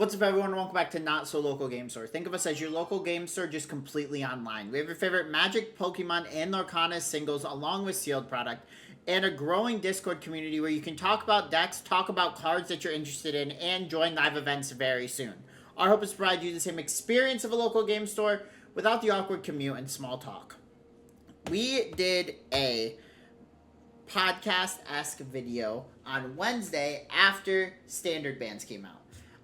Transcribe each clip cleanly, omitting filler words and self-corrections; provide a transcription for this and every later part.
What's up, everyone? Welcome back to Not So Local Game Store. Think of us as your local game store, just completely online. We have your favorite Magic, Pokemon, and Lorcana singles, along with sealed product, and a growing Discord community where you can talk about decks, talk about cards that you're interested in, and join live events very soon. Our hope is to provide you the same experience of a local game store without the awkward commute and small talk. We did a podcast-esque video on Wednesday after standard bans came out.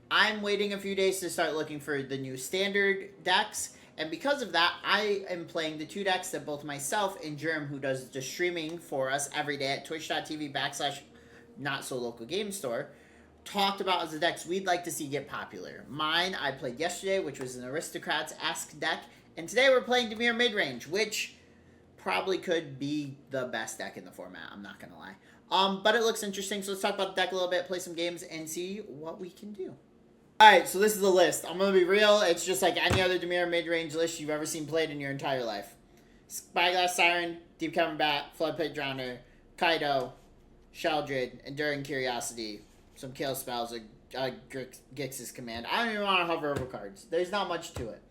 I'm waiting a few days to start looking for the new standard decks, and because of that, I am playing the two decks that both myself and Germ, who does the streaming for us every day at twitch.tv/NotSoLocalGameStore, talked about as the decks we'd like to see get popular. Mine, I played yesterday, which was an Aristocrats-esque deck, and today we're playing Dimir Midrange, which probably could be the best deck in the format, I'm not going to lie. But it looks interesting, so let's talk about the deck a little bit, play some games, and see what we can do. Alright, so this is the list. I'm going to be real. It's just like any other Dimir mid-range list you've ever seen played in your entire life. Spyglass Siren, Deep Cavern Bat, Floodpit Drowner, Kaido, Sheldred, Enduring Curiosity, some kill spells, Gix's Command. I don't even want to hover over cards. There's not much to it.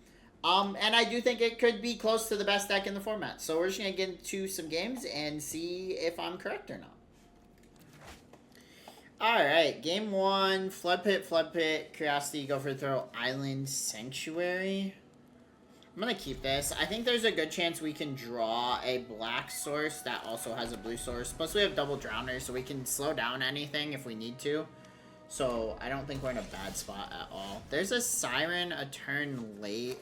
And I do think it could be close to the best deck in the format. So we're just going to get into some games and see if I'm correct or not. Alright, game one, Floodpit, Curiosity, Go for the Throw, Island, Sanctuary. I'm going to keep this. I think there's a good chance we can draw a black source that also has a blue source. Plus we have double Drowners, so we can slow down anything if we need to. So I don't think we're in a bad spot at all. There's a Siren a turn late.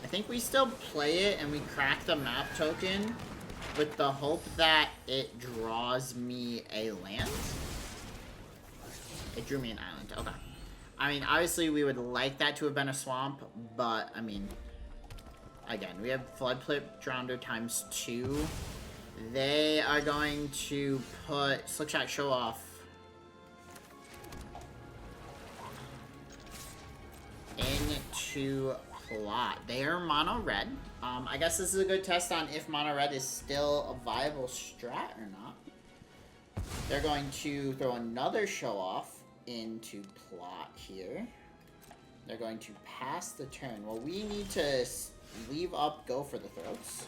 I think we still play it and we crack the map token with the hope that it draws me a land. It drew me an island. Okay. I mean, obviously, we would like that to have been a swamp, but, I mean, again, we have Floodpit Drowner times 2. They are going to put Slickshot Show Off into plot. They are mono red. I guess this is a good test on if mono red is still a viable strat or not. They're going to throw another Show Off into plot here. They're going to pass the turn. Well, we need to leave up Go for the Throats.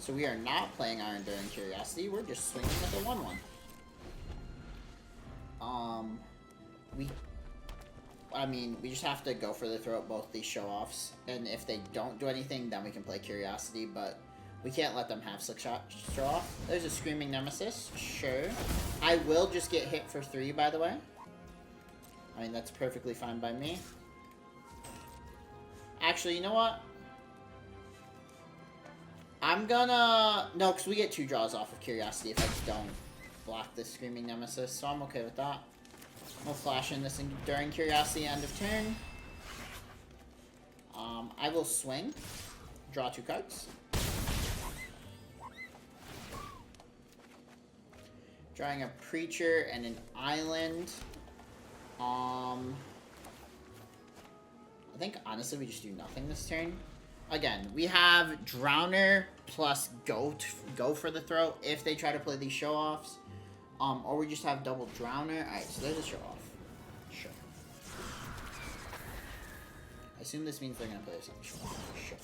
So we are not playing our Enduring Curiosity. We're just swinging with a 1/1. We just have to Go for the Throat both these show-offs. And if they don't do anything, then we can play Curiosity, but we can't let them have Slickshot Show Off. There's a Screaming Nemesis. Sure. I will just get hit for 3, by the way. I mean, that's perfectly fine by me. Actually, you know what? I'm gonna... No, because we get 2 draws off of Curiosity if I don't block this Screaming Nemesis, so I'm okay with that. We'll flash in this Enduring Curiosity end of turn. I will swing. Draw 2 cards. Drawing a Preacher and an Island. I think, honestly, we just do nothing this turn. Again, we have Drowner plus Go for the Throat if they try to play these show-offs. Or we just have double Drowner. Alright, so there's a show-off. Sure. I assume this means they're going to play something show-off. Sure.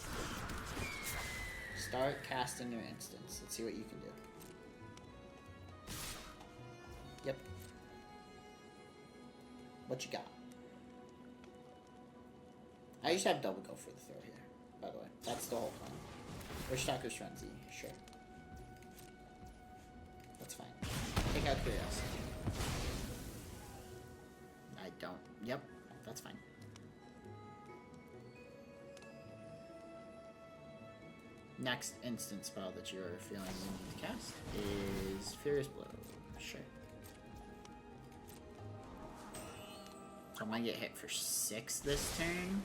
Start casting your instance. Let's see what you can do. Yep. What you got? I used to have double Go for the Throw here, by the way. That's the whole plan. Stalker's Frenzy, sure. That's fine. Take out Curiosity. I don't. Yep, that's fine. Next instant spell that you're feeling you need to cast is Furious Blow. Sure. So I'm gonna get hit for 6 this turn.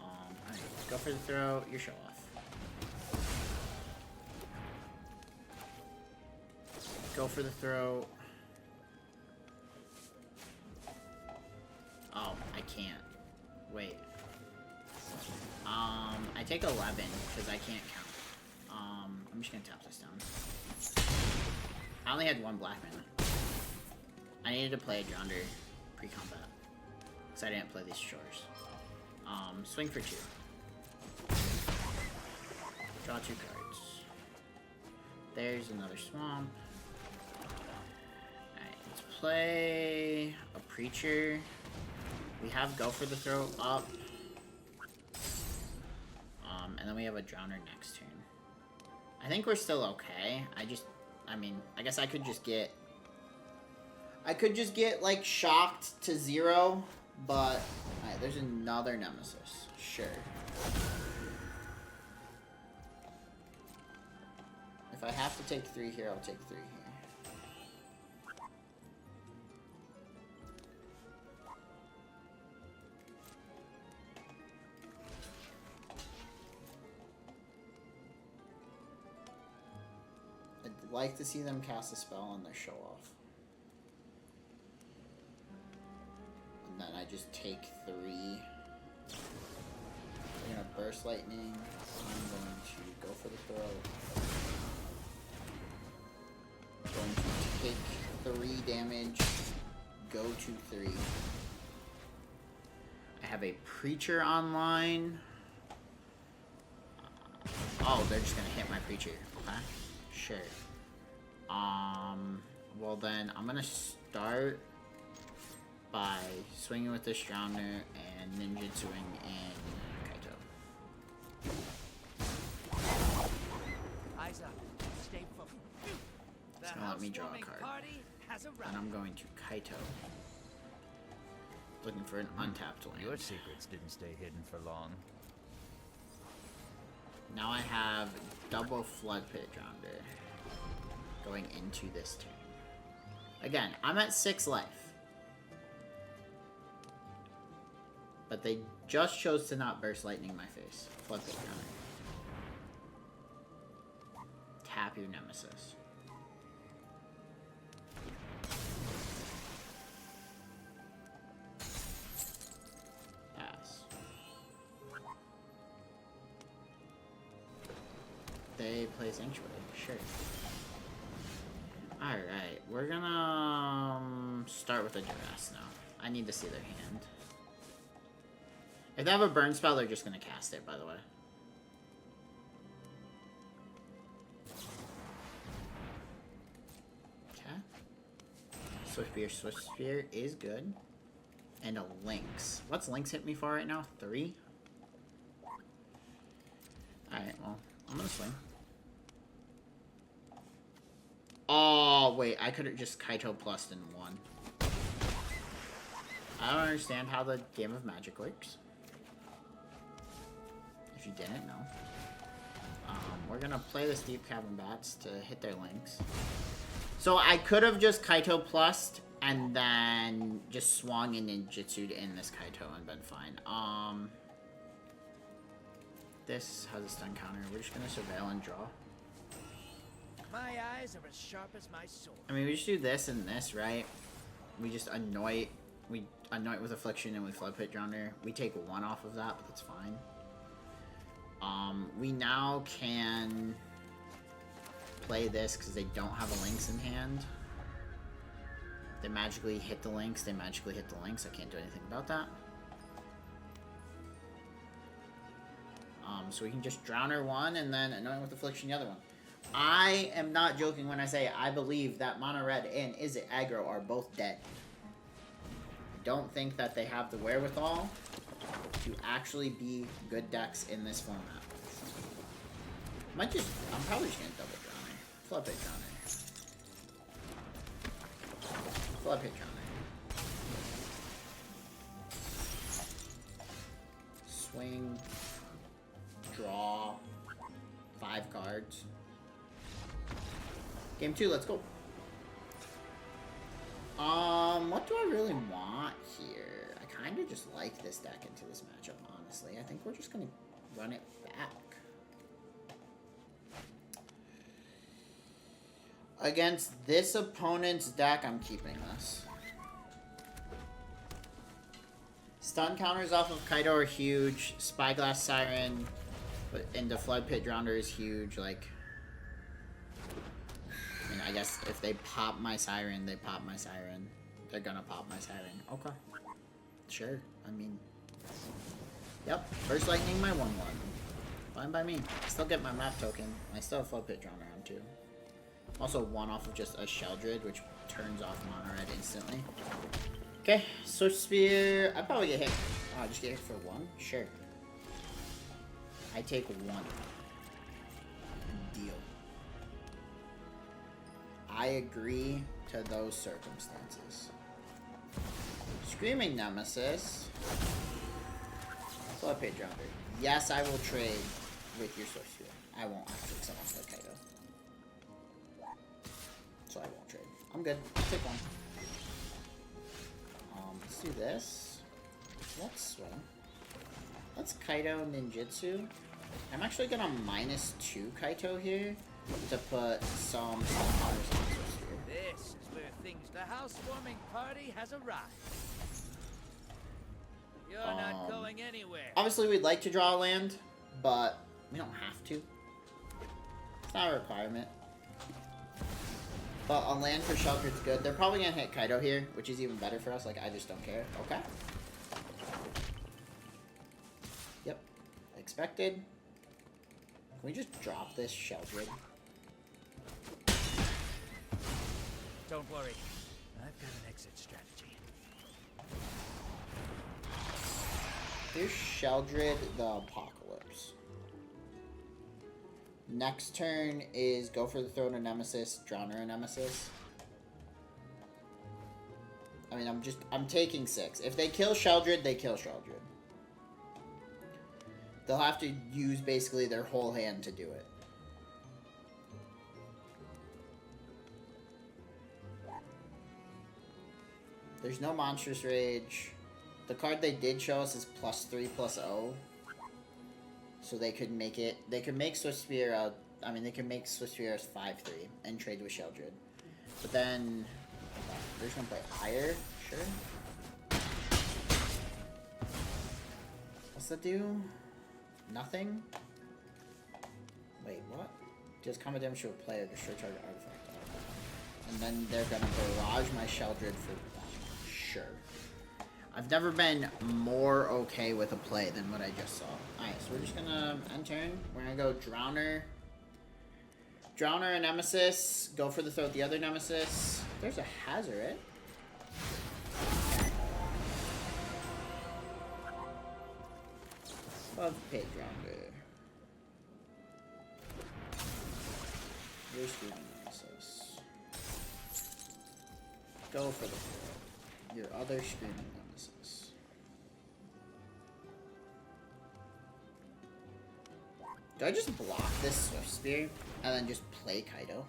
Alright, Go for the Throw, your show off. Go for the Throw. Oh, I can't. Wait. I take 11 because I can't count. I'm just gonna tap this down. I only had 1 black mana. I needed to play a Drowner pre-combat. Because I didn't play these shores. Swing for 2. Draw 2 cards. There's another swamp. Alright, let's play a Preacher. We have Go for the Throat up. And then we have a Drowner next turn. I think we're still okay. I mean, I guess I could just get... like, shocked to 0, but... Alright, there's another Nemesis. Sure. If I have to take 3 here, I'll take 3 here. I'd like to see them cast a spell on their show off. And then I just take 3. We're gonna Burst Lightning. I'm going to go for the throw. Going to take 3 damage. Go to 3. I have a Preacher online. Oh, they're just gonna hit my Preacher. Okay. Sure. Well then, I'm gonna start by swinging with this Drowner and ninjutsuing in Kaito. Eyes up. Stay focused. It's gonna let me draw a card. And I'm going to Kaito. Looking for an untapped land. Your secrets didn't stay hidden for long. Now I have double Flood Pit Drowner going into this turn. Again, I'm at 6 life. But they just chose to not Burst Lightning my face. Flood Pit Drowner. Tap your Nemesis. Pass. They play Sanctuary, sure. Alright, we're gonna start with a Duress now. I need to see their hand. If they have a burn spell, they're just gonna cast it, by the way. Okay. Swift Spear is good. And a Lynx. What's Lynx hit me for right now? 3? Alright, well, I'm gonna swing. Oh, wait, I could have just Kaito plussed in 1. I don't understand how the game of Magic works. If you didn't know. We're gonna play the Steep Cavern Bats to hit their links. So I could have just Kaito plussed and then just swung and ninjutsu'd in this Kaito and been fine. This has a stun counter. We're just gonna surveil and draw. My eyes are as sharp as my sword. I mean, we just do this and this, right? We just anoint. We anoint with Affliction and with Flood Pit Drowner. We take 1 off of that, but that's fine. We now can play this because they don't have a Lynx in hand. They magically hit the Lynx. They magically hit the Lynx. I can't do anything about that. So we can just Drowner 1 and then anoint with Affliction the other one. I am not joking when I say I believe that Mono Red and Izzet Aggro are both dead. I don't think that they have the wherewithal to actually be good decks in this format. I'm probably just gonna double Drowner. Flood Pit Drowner. Flood Pit Drowner. Swing. Draw. 5 cards. Game 2, let's go. What do I really want here? I kind of just like this deck into this matchup, honestly. I think we're just going to run it back. Against this opponent's deck, I'm keeping this. Stun counters off of Kaito are huge. Spyglass Siren into Flood Pit Drowner is huge. Like, I mean, I guess if they pop my Siren, they pop my Siren. They're gonna pop my Siren. Okay. Sure. I mean, yep. First lightning, my 1/1. Fine by me. Still get my map token. I still have Flow Pit drawn around too. Also, one off of just a Sheldred, which turns off Mono Red instantly. Okay, Swift Spear. I probably get hit. Oh, I just get hit for 1? Sure. I take 1. Deal. I agree to those circumstances. Screaming Nemesis. Flow Pit Drounder. Yes, I will trade with your Swift Spear. I won't actually, because I want to play Kaido. So I won't trade. I'm good. I'll take 1. Let's do this. Let's swim. Let's Kaido Ninjutsu. I'm actually gonna -2 Kaito here to put some counters on Swift Spear. This is where the housewarming party has arrived. You're not going anywhere. Obviously, we'd like to draw a land, but we don't have to. It's not a requirement. But a land for Sheldred's good. They're probably gonna hit Kaido here, which is even better for us. Like, I just don't care. Okay. Yep. Expected. Can we just drop this Sheldred? Don't worry. I've got an exit strategy. Here's Sheldred the Apocalypse. Next turn is go for the Throne of Nemesis, Drowner of Nemesis. I mean, I'm taking 6. If they kill Sheldred, they kill Sheldred. They'll have to use basically their whole hand to do it. There's no Monstrous Rage. The card they did show us is +3/+0. So they could make it. They could make Swift Spear out. I mean, they can make Swift Spear as 5/3 and trade with Sheldred. But then they're just gonna play higher. Sure. What's that do? Nothing. Wait, what? Just combat damage to a player. Destroy target artifact. And then they're gonna barrage my Sheldred for sure. I've never been more okay with a play than what I just saw. Alright, so we're just gonna end turn. We're gonna go Drowner. Drowner and Nemesis. Go for the throw with the other Nemesis. There's a Hazard. Love Pit Drowner. You're Screaming Nemesis. Go for the throw. Your other Screaming Nemesis. Do I just block this Swift Spear and then just play Kaido?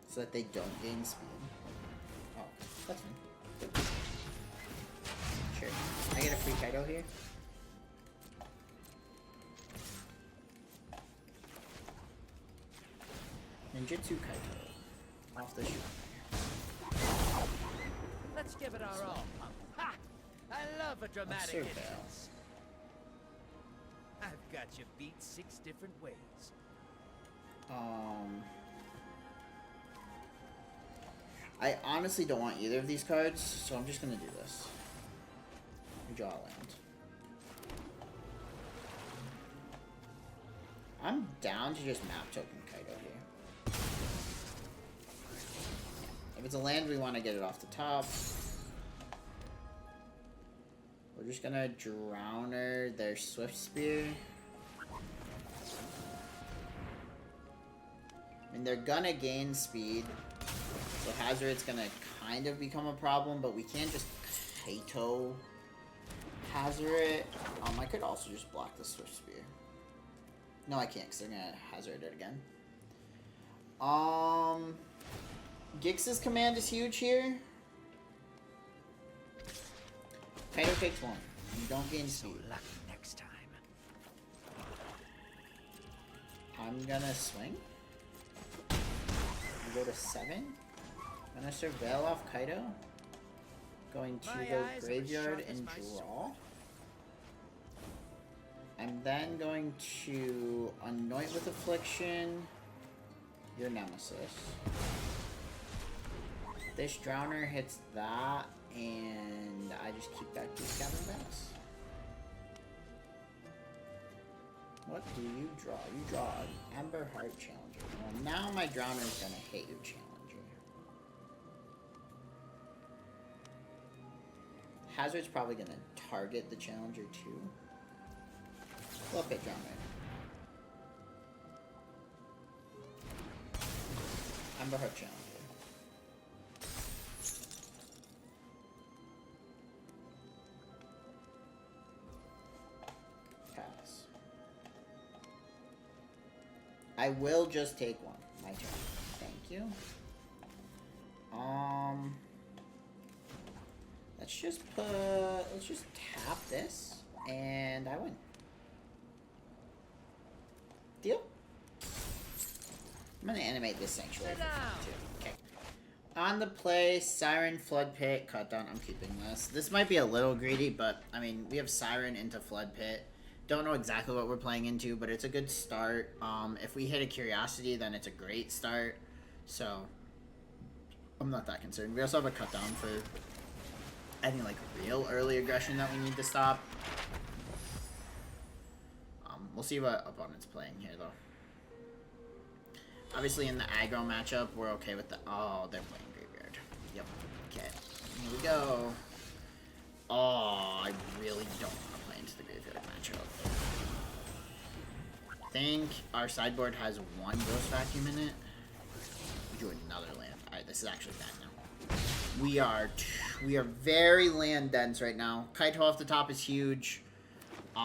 So that they don't gain speed. Oh, that's fine. Sure. I get a free Kaido here. Ninjutsu Kaido. Off the shoot. Let's give it our all, punk. Ha! I love a dramatic Surveil. entrance. I've got you beat 6 different ways. I honestly don't want either of these cards, so I'm just gonna do this. Draw a land. I'm down to just map token Kaido here. If it's a land, we want to get it off the top. We're just gonna Drowner their Swift Spear. I mean, they're gonna gain speed. So Hazard's gonna kind of become a problem, but we can't just Kaito Hazard. I could also just block the Swift Spear. No, I can't, because they're gonna Hazard it again. Gix's command is huge here. Kaito takes 1. You don't gain speed. Lucky next time. I'm gonna swing. We go to 7. I'm gonna Surveil off Kaido. Going to My go eyes are Graveyard sharp as and my draw. sword. I'm then going to Anoint with Affliction your Nemesis. This Drowner hits that, and I just keep back to Scavenger Banks. What do you draw? You draw an Ember Heart Challenger. Well, now my Drowner is going to hit your Challenger. Hazard's probably going to target the Challenger too. Flip it, Drowner. Ember Heart Challenger. Pass. I will just take one. My turn. Thank you. Let's just tap this, and I win. Deal? I'm gonna animate this sanctuary too. Okay. On the play, Siren, Flood Pit, Cut Down. I'm keeping this. This might be a little greedy, but I mean, we have Siren into Flood Pit. Don't know exactly what we're playing into, but it's a good start. If we hit a Curiosity, then it's a great start. So, I'm not that concerned. We also have a Cut Down for any like real early aggression that we need to stop. We'll see what opponent's playing here, though. Obviously, in the aggro matchup, we're okay with the... Oh, they're playing Graveyard. Yep. Okay. Here we go. Oh, I really don't want to play into the Graveyard matchup. I think our sideboard has one Ghost Vacuum in it. We drew another land. Alright, this is actually bad now. We are very land dense right now. Kaito off the top is huge. There's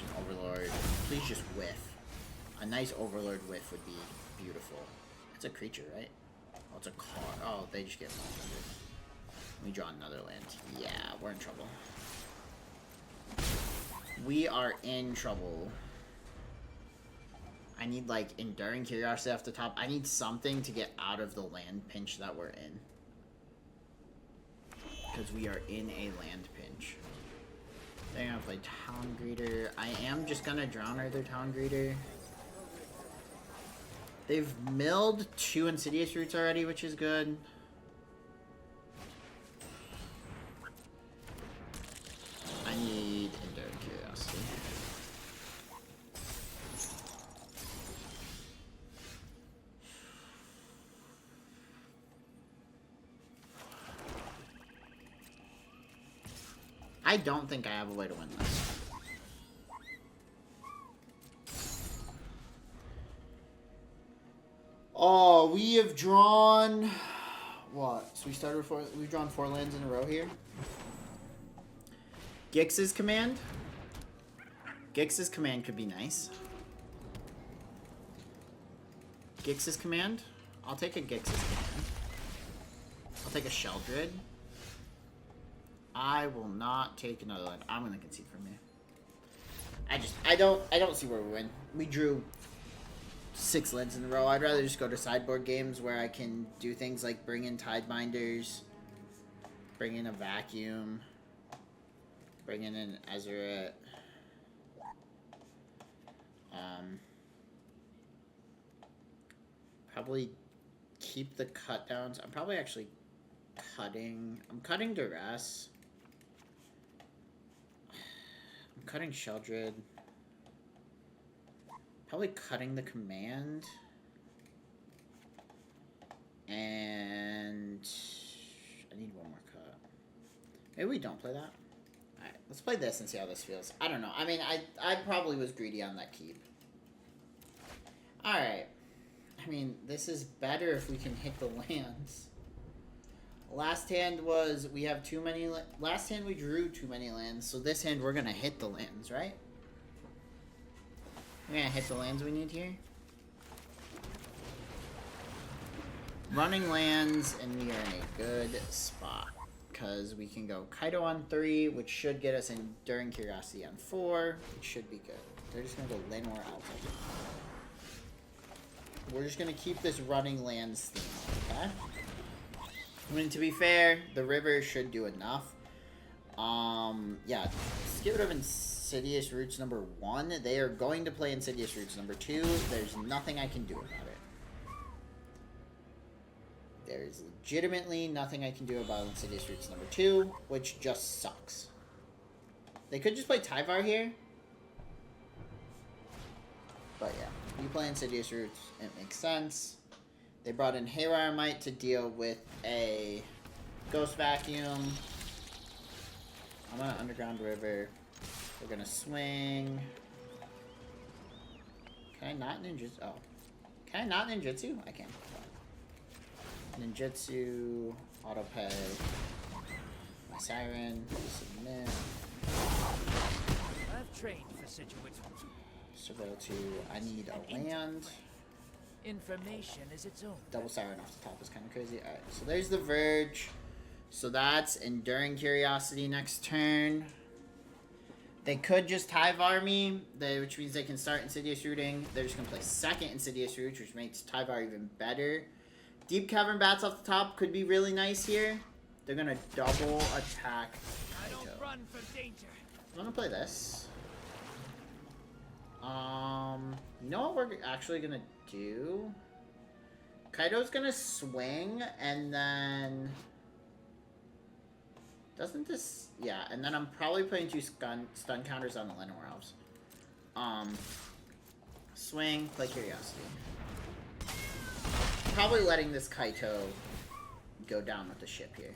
an Overlord. Please just whiff. A nice Overlord whiff would be beautiful. It's a creature, right? Oh, it's a card. Oh, they just get 100. Let me draw another land. Yeah, we're in trouble. We are in trouble. I need, like, Enduring Curiosity off the top. I need something to get out of the land pinch that we're in. Because we are in a land pinch. They're gonna play Town Greeter. I am just gonna Drowner their Town Greeter. They've milled 2 Insidious Roots already, which is good. I need Enduring Curiosity. I don't think I have a way to win this. Oh, we have drawn... What? So we started with 4... We've drawn 4 lands in a row here. Gix's Command. Gix's Command could be nice. Gix's Command. I'll take a Gix's Command. I'll take a Sheldred. I will not take another land. I'm gonna concede from here. I don't see where we win. We drew 6 lands in a row. I'd rather just go to sideboard games where I can do things like bring in Tidebinders, bring in a Vacuum, bring in an Ezeret. Probably keep the cut downs. I'm probably actually cutting. I'm cutting Duress. I'm cutting Sheldred. Probably cutting the command. And I need one more cut. Maybe we don't play that. Alright, let's play this and see how this feels. I don't know. I mean, I probably was greedy on that keep. Alright. I mean, this is better if we can hit the lands. Last hand was, we have too many... Last hand we drew too many lands, so this hand we're going to hit the lands, right? We're going to hit the lands we need here. Running lands, and we are in a good spot. Because we can go Kaito on 3, which should get us Enduring Curiosity on 4, which should be good. They're just going to go Llanowar Alta. We're just going to keep this running lands theme, okay? I mean, to be fair, the river should do enough. Yeah, let's get rid of Insidious Roots number 1. They are going to play Insidious Roots number 2. There's nothing I can do about it. There's legitimately nothing I can do about Insidious Roots number 2, which just sucks. They could just play Tyvar here. But yeah, you play Insidious Roots, it makes sense. They brought in Haywire Might to deal with a Ghost Vacuum. I'm gonna Underground River. We're gonna swing. Can I not ninjutsu? Oh. Can I not ninjutsu? I can. Ninjutsu, auto pay, my siren, submit. I've trained for situations. Surveil 2, I need a land. Information is its own. Double siren off the top is kind of crazy. Alright, so there's the Verge. So that's Enduring Curiosity next turn. They could just Tyvar me, which means they can start Insidious Rooting. They're just going to play second Insidious Roots, which makes Tyvar even better. Deep Cavern Bats off the top could be really nice here. They're going to double attack I don't Kaito. run from danger. I'm going to play this. You know what we're actually going to do? Kaito's going to swing, and then... Doesn't this... Yeah, and then I'm probably putting 2 stun counters on the Llanowar Elves. Swing, play Curiosity. Probably letting this Kaito go down with the ship here.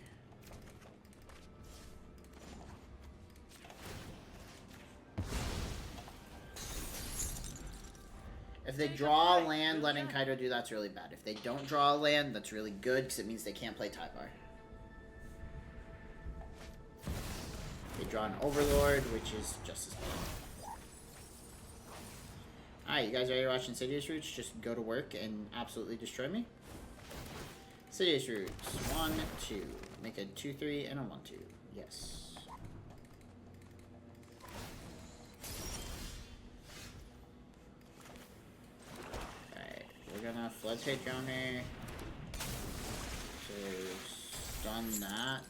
If they draw a land, letting Kaito do that's really bad. If they don't draw a land, that's really good, because it means they can't play Tyvar. They draw an Overlord, which is just as bad. Alright, you guys ready to watch Insidious Roots? Just go to work and absolutely destroy me. Insidious Roots. 1, 2. Make a 2-3 and a 1-2. Yes. Alright, we're gonna Flood Pit Droner. So, stun that.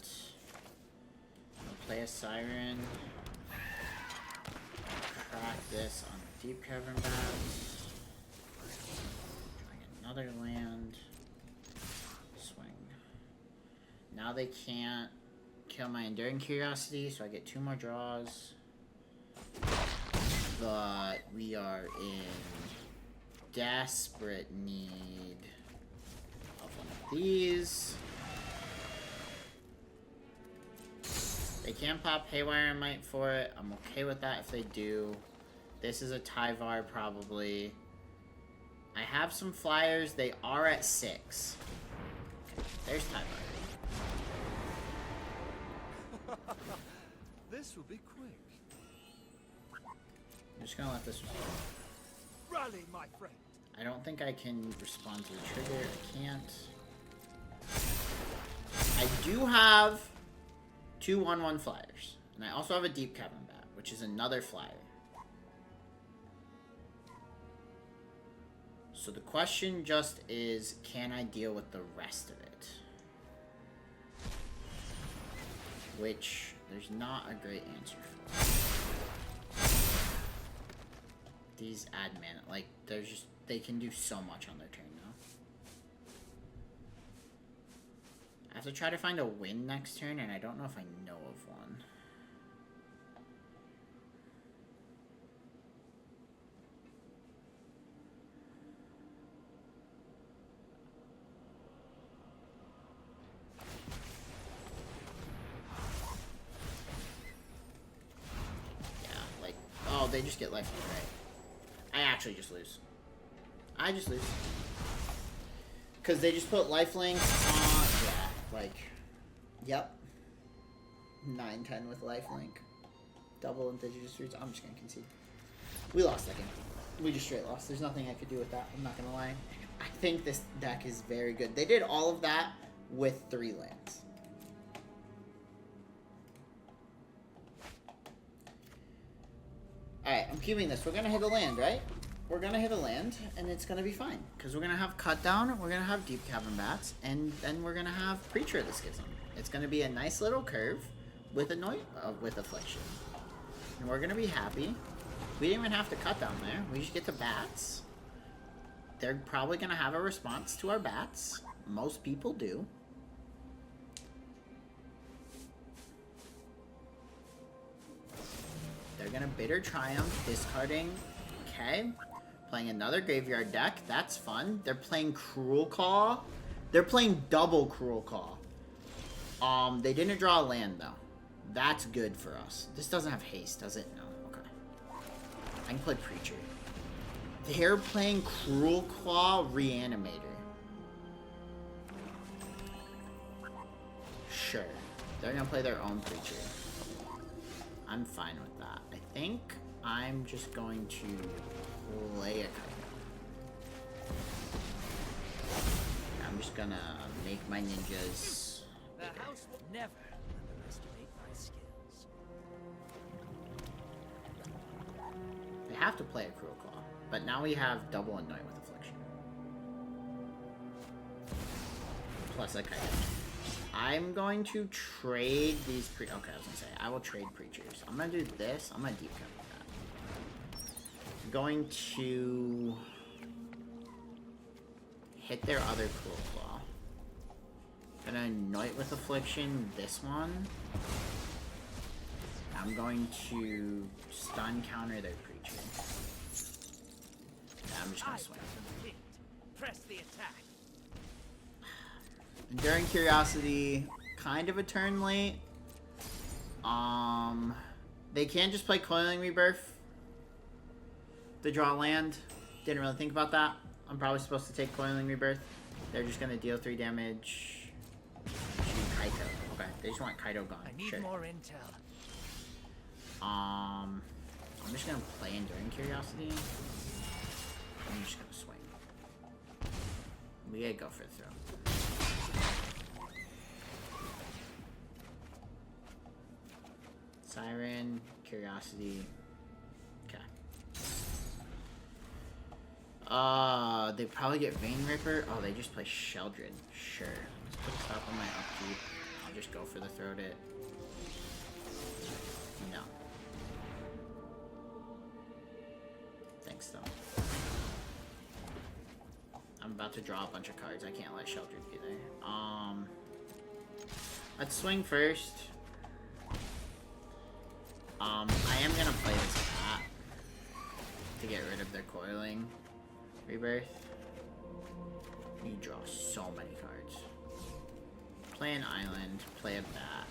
Play a Siren. Crack this on Deep Cavern Bats. Trying another land. Swing. Now they can't kill my Enduring Curiosity, so I get 2 more draws. But we are in desperate need of one of these. They can pop Haywire Might for it. I'm okay with that if they do. This is a Tyvar, probably. I have some flyers. They are at 6. Okay, there's Tyvar. This will be quick. I'm just gonna let this... Rally, my friend. I don't think I can respond to the trigger. I can't. I do have 2 1/1 flyers. And I also have a Deep Cavern Bat, which is another flyer. So the question just is, can I deal with the rest of it? Which, there's not a great answer for. These add mana, like, they're just, they can do so much on their turn now. I have to try to find a win next turn, and I don't know if I know of one. Yeah, like, oh, they just get life, right? I actually just lose. I just lose. Because they just put lifelink on... Yeah, like... Yep. 9-10 with lifelink. Double Indigenous Roots. I'm just going to concede. We lost that game. We just straight lost. There's nothing I could do with that. I'm not going to lie. I think this deck is very good. They did all of that with 3 lands. Alright, I'm keeping this. We're going to hit a land, right? We're going to hit a land, and it's going to be fine. Because we're going to have Cut Down, we're going to have Deep Cavern Bats, and then we're going to have Preacher of the Schism. It's going to be a nice little curve with with Affliction. And we're going to be happy. We didn't even have to Cut Down there. We just get to Bats. They're probably going to have a response to our Bats. Most people do. They're gonna Bitter Triumph, discarding. Okay. Playing another graveyard deck. That's fun. They're playing Cruel Claw. They're playing double Cruel Claw. They didn't draw a land, though. That's good for us. This doesn't have haste, does it? No. Okay. I can play Preacher. They're playing Cruel Claw Reanimator. Sure. They're gonna play their own Preacher. I'm fine with that. I think I'm just going to play a Kaido. I'm just gonna make my ninjas The bigger. house will never underestimate my skills. They have to play a Cruel Claw, but now we have double Annoy with Affliction. Plus a Kaido. I'm going to trade these okay, I was gonna say, I will trade Preachers. I'm gonna do this. I'm gonna deep cut with that. I'm going to hit their other Cruel Claw. Gonna Anoint with Affliction this one. I'm going to stun counter their Preacher. Yeah, I'm just gonna swing. Press the attack. Enduring Curiosity, kind of a turn late. They can just play Coiling Rebirth to draw land. Didn't really think about that. I'm probably supposed to take Coiling Rebirth. They're just gonna deal 3 damage to Kaito. Okay, they just want Kaito gone. I need Sure. more intel. I'm just gonna play Enduring Curiosity. I'm just gonna swing. We gotta go for the throw. Siren, Curiosity. Okay. They probably get Vein Ripper. Oh, they just play Sheldred. Sure. Let's put a stop on my upkeep. I'll just go for the Throat It. No. Thanks, though. I'm about to draw a bunch of cards. I can't let Sheldred be there. Let's swing first. I am gonna play this cat to get rid of their Coiling Rebirth. You draw so many cards. Play an island, play a bat.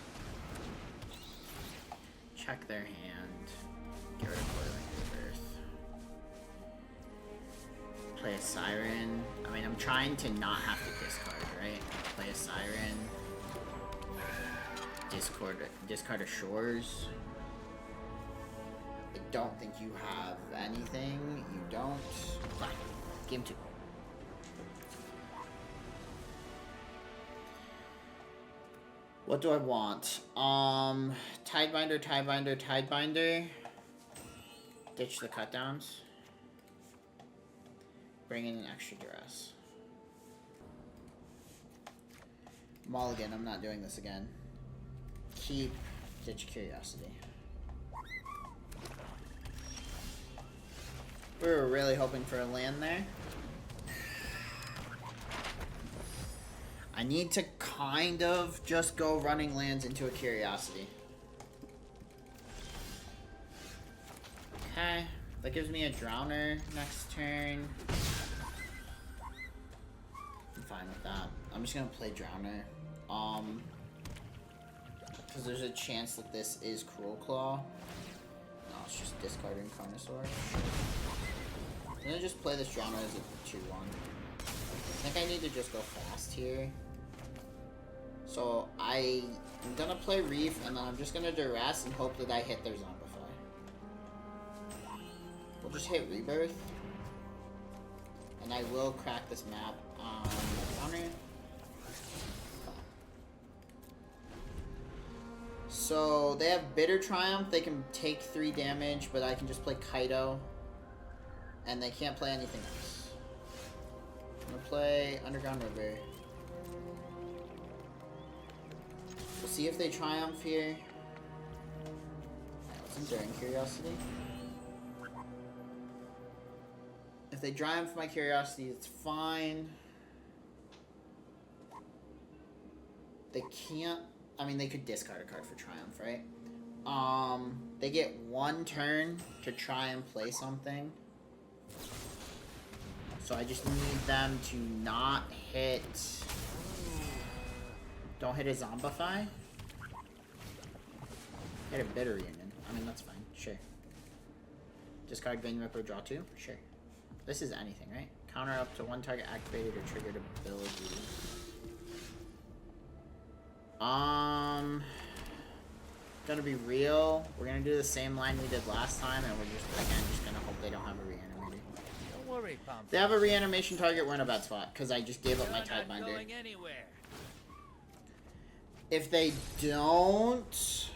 Check their hand. Get rid of Coiling Rebirth. Play a Siren. I mean, I'm trying to not have to discard, right? Play a Siren. Discard a Shores. I don't think you have anything. You don't. Fine. Game 2. What do I want? Tidebinder, Tidebinder, Tidebinder. Ditch the cutdowns. Bring in an extra duress. Mulligan, I'm not doing this again. Keep Ditch Curiosity. We were really hoping for a land there. I need to kind of just go running lands into a Curiosity. Okay, that gives me a Drowner next turn. I'm fine with that. I'm just gonna play Drowner. Because there's a chance that this is Cruel Claw. No, it's just discarding Carnosaur. I'm gonna just play this Drowner as a 2-1. I think I need to just go fast here. So I'm gonna play Reef, and then I'm just gonna duress and hope that I hit their Zombify. We'll just hit Rebirth. And I will crack this map on Drowner. So they have Bitter Triumph. They can take 3 damage, but I can just play Kaido. And they can't play anything else. I'm gonna play Underground River. We'll see if they triumph here. Alright, let's Enduring Curiosity. If they triumph my Curiosity, it's fine. They can't. I mean, they could discard a card for Triumph, right? They get 1 turn to try and play something. So I just need them to not hit. Don't hit a Zombify. Hit a Bitter Union. I mean, that's fine. Sure. Discard Vein Ripper, draw 2. Sure. This is anything, right? Counter up to 1 target activated or triggered ability. Gonna be real. We're gonna do the same line we did last time, and we're just gonna hope they don't have a reanimator. Don't worry, Pom. If they have a reanimation target, we're in a bad spot, because I just gave up my You're not Tidebinder. going anywhere. If they don't,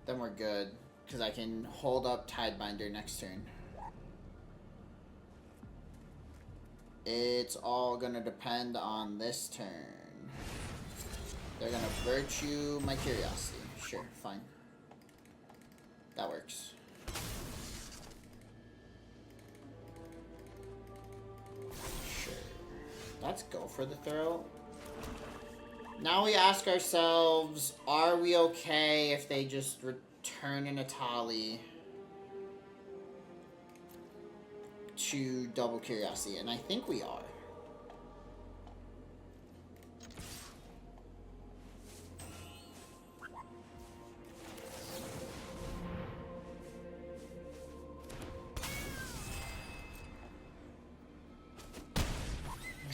then we're good, because I can hold up Tidebinder next turn. It's all gonna depend on this turn. They're gonna Virtue my Curiosity. Sure, fine. That works. Sure. Let's go for the throw. Now we ask ourselves, are we okay if they just return an Atali to double Curiosity? And I think we are.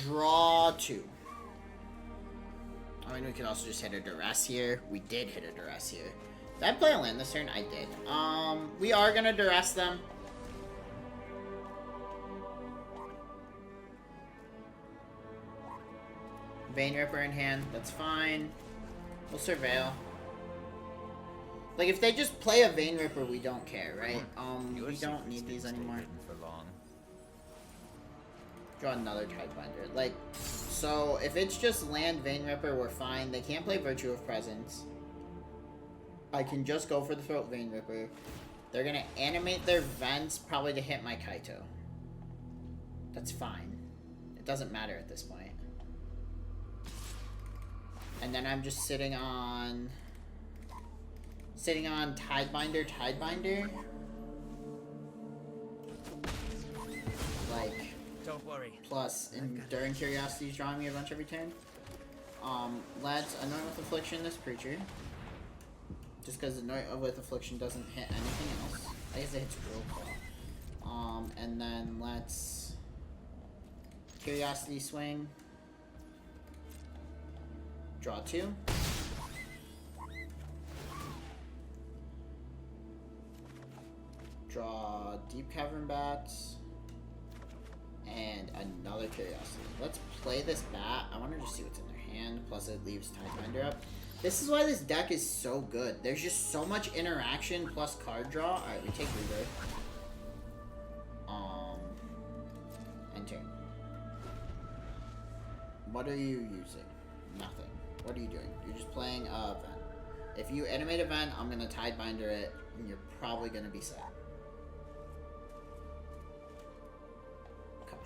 Draw 2. I mean, we could also just hit a Duress here. We did hit a Duress here. Did I play a land this turn? I did. We are gonna Duress them. Vein Ripper in hand. That's fine. We'll Surveil. Like, if they just play a Vein Ripper, we don't care, right? Your We don't secrets need didn't these stay anymore. hidden for long. Draw another Tidebinder. Like, so if it's just land Vein Ripper, we're fine. They can't play Virtue of Presence. I can just go for the Throat Vein Ripper. They're gonna animate their vents probably to hit my Kaito. That's fine. It doesn't matter at this point. And then I'm just sitting on Tidebinder. Like, Don't worry. plus Enduring Curiosity is drawing me a bunch every turn. Let's Annoy with Affliction this creature. Just because Annoy with Affliction doesn't hit anything else. I guess it hits Drill Claw. And then let's Curiosity Swing. Draw 2. Draw Deep Cavern Bats. And another Curiosity. Let's play this bat. I want to just see what's in their hand. Plus it leaves Tidebinder up. This is why this deck is so good. There's just so much interaction plus card draw. Alright, we take Rebirth. Enter. What are you using? Nothing. What are you doing? You're just playing a event. If you animate event, I'm gonna Tidebinder it, and you're probably gonna be set. Okay.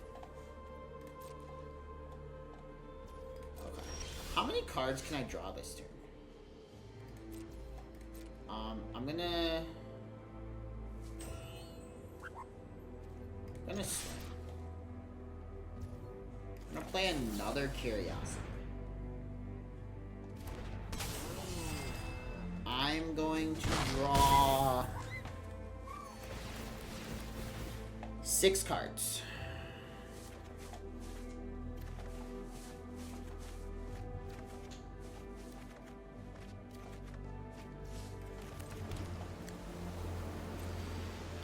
Okay. How many cards can I draw this turn? I'm gonna swing. I'm gonna play another Curiosity. I'm going to draw 6 cards.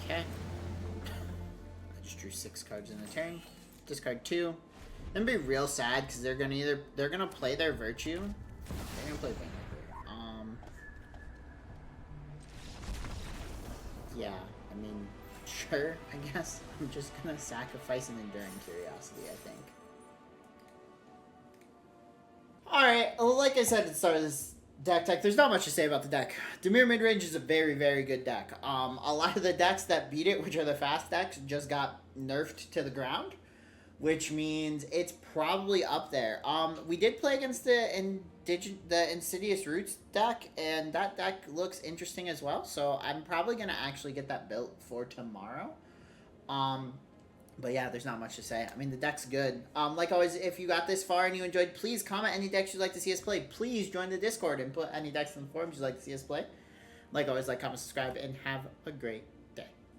Okay. I just drew 6 cards in a turn. Discard 2. Then be real sad because they're gonna play their Virtue. They're gonna play Vein Ripper. Yeah, I mean, sure, I guess. I'm just gonna sacrifice an Enduring Curiosity, I think. Alright, like I said at the start of this deck, there's not much to say about the deck. Dimir Midrange is a very, very good deck. A lot of the decks that beat it, which are the fast decks, just got nerfed to the ground. which means it's probably up there. We did play against the Insidious Roots deck, and that deck looks interesting as well. So I'm probably gonna actually get that built for tomorrow. But yeah, there's not much to say. I mean, the deck's good. Like always, if you got this far and you enjoyed, please comment any decks you'd like to see us play. Please join the Discord and put any decks in the forums you'd like to see us play. Like always, like, comment, subscribe, and have a great